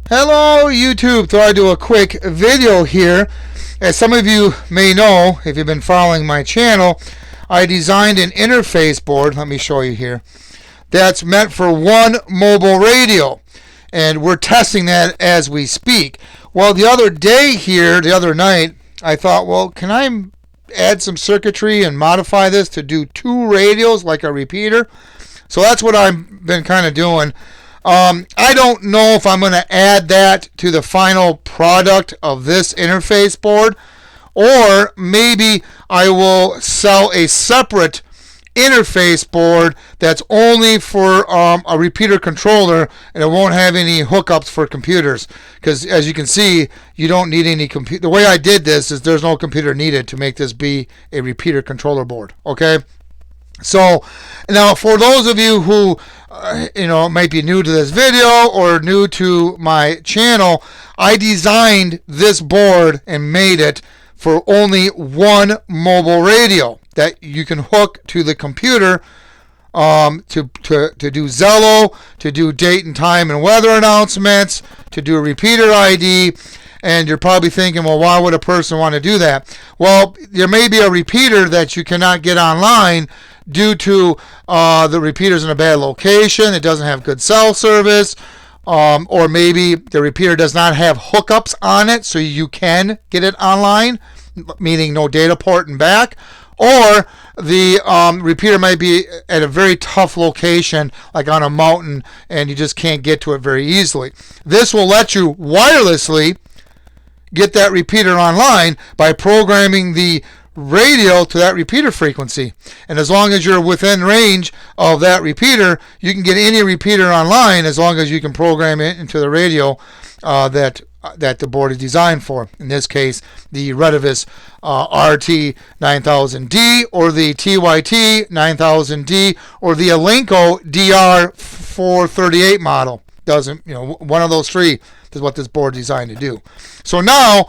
Hello YouTube, thought I'd do a quick video here. As some of you may know, if you've been following my channel, I designed an interface board, let me show you here, that's meant for one mobile radio. And we're testing that as we speak. Well, the other night, I thought, well, can I add some circuitry and modify this to do two radios like a repeater? So that's what I've been kind of doing. I don't know if I'm going to add that to the final product of this interface board, or maybe I will sell a separate interface board that's only for a repeater controller, and it won't have any hookups for computers, because as you can see, you don't need any computer. The way I did this is there's no computer needed to make this be a repeater controller board. Okay, so now for those of you who might be new to this video or new to my channel, I designed this board and made it for only one mobile radio that you can hook to the computer to do Zello, to do date and time and weather announcements, to do a repeater ID. And you're probably thinking, well, why would a person want to do that? Well, there may be a repeater that you cannot get online due to the repeater's in a bad location, it doesn't have good cell service, or maybe the repeater does not have hookups on it so you can get it online, meaning no data port and back, or the repeater might be at a very tough location, like on a mountain, and you just can't get to it very easily. This will let you wirelessly get that repeater online by programming the radio to that repeater frequency. And as long as you're within range of that repeater, you can get any repeater online as long as you can program it into the radio that the board is designed for. In this case, the Retevis RT9000D or the TYT9000D or the Alinco DR-438 model. One of those three is what this board is designed to do. So now,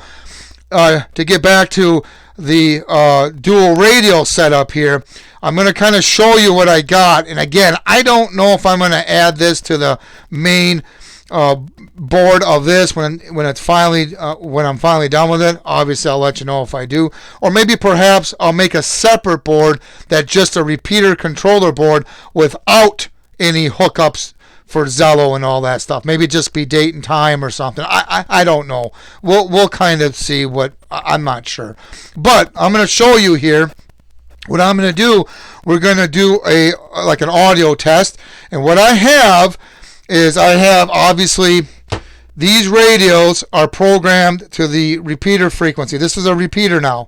to get back to the dual radio setup here, I'm going to kind of show you what I got. And again, I don't know if I'm going to add this to the main board of this when I'm finally done with it. Obviously, I'll let you know if I do. Or maybe perhaps I'll make a separate board that's just a repeater controller board without any hookups for Zello and all that stuff. Maybe just be date and time or something. I don't know. We'll kind of see what, I'm not sure. But I'm going to show you here what I'm going to do. We're going to do like an audio test. And what I have is obviously these radios are programmed to the repeater frequency. This is a repeater now.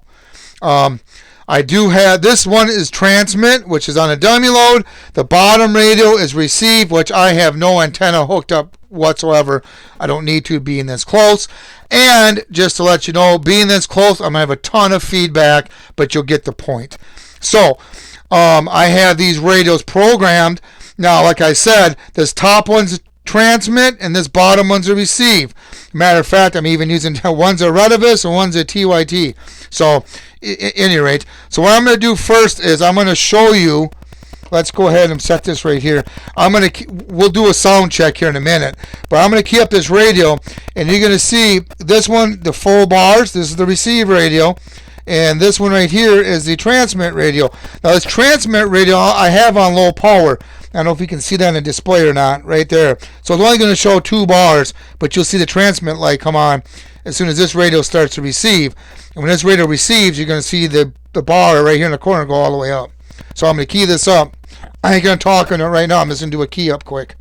I do have, this one is transmit, which is on a dummy load. The bottom radio is receive, which I have no antenna hooked up whatsoever. I don't need to, being this close. And just to let you know, being this close, I'm going to have a ton of feedback, but you'll get the point. So, I have these radios programmed. Now, like I said, this top one's transmit and this bottom one's a receive. Matter of fact, I'm even using one's a Retevis and one's a TYT. So, at any rate, so what I'm going to do first is I'm going to show you. Let's go ahead and set this right here. We'll do a sound check here in a minute, but I'm going to key up this radio, and you're going to see this one, the full bars. This is the receive radio, and this one right here is the transmit radio. Now, this transmit radio I have on low power. I don't know if you can see that in the display or not, right there. So it's only going to show 2 bars, but you'll see the transmit light come on as soon as this radio starts to receive. And when this radio receives, you're going to see the bar right here in the corner go all the way up. So I'm going to key this up. I ain't going to talk on it right now. I'm just going to do a key up quick.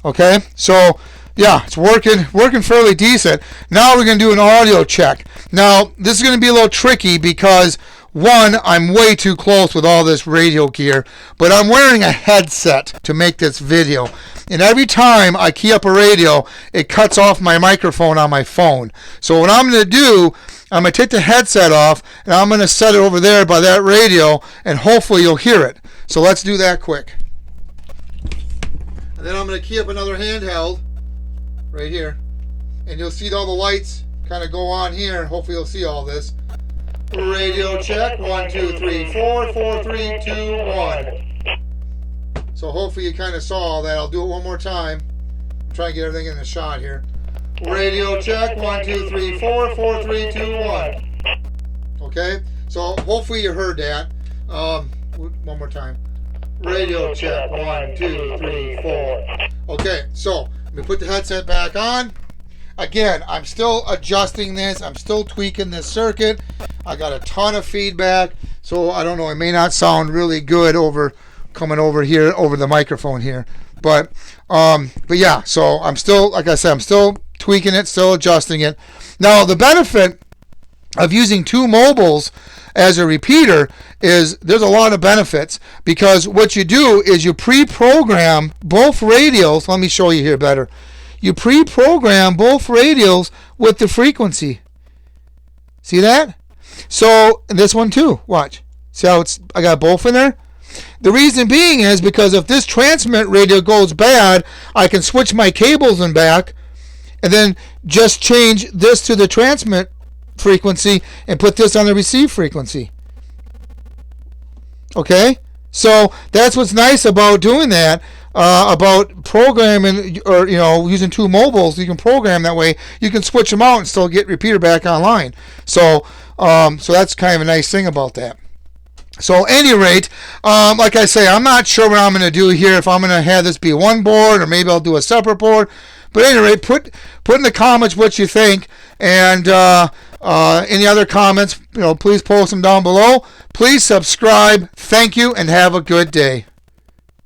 Okay, so yeah, it's working fairly decent. Now we're going to do an audio check. Now, this is going to be a little tricky because, one, I'm way too close with all this radio gear, but I'm wearing a headset to make this video. And every time I key up a radio, it cuts off my microphone on my phone. So what I'm going to do, I'm going to take the headset off, and I'm going to set it over there by that radio, and hopefully you'll hear it. So let's do that quick. And then I'm going to key up another handheld right here, and you'll see all the lights kind of go on here. Hopefully you'll see all this. Radio check. 1, 2, 3, 4. 4, 3, 2, 1. So hopefully you kind of saw all that. I'll do it one more time. I'm trying to get everything in the shot here. Radio check. 1, 2, 3, 4. 4, 3, 2, 1. Okay. So hopefully you heard that. One more time. Radio check. 1, 2, 3, 4. Okay. So let me put the headset back on. Again, I'm still adjusting this. I'm still tweaking this circuit. I got a ton of feedback, so I don't know. It may not sound really good coming over here over the microphone here, but yeah. So I'm still, like I said, I'm still tweaking it, still adjusting it. Now the benefit of using two mobiles as a repeater is there's a lot of benefits, because what you do is you pre-program both radios. Let me show you here better. You pre-program both radios with the frequency. See that? So this one too. Watch. See how I got both in there? The reason being is because if this transmit radio goes bad, I can switch my cables and back, and then just change this to the transmit frequency and put this on the receive frequency. Okay? So that's what's nice about doing that. About programming, or using two mobiles. You can program that way. You can switch them out and still get repeater back online. So that's kind of a nice thing about that. So at any rate, like I say, I'm not sure what I'm going to do here. If I'm going to have this be one board, or maybe I'll do a separate board. But at any rate, put in the comments what you think, and any other comments, please post them down below. Please subscribe. Thank you, and have a good day.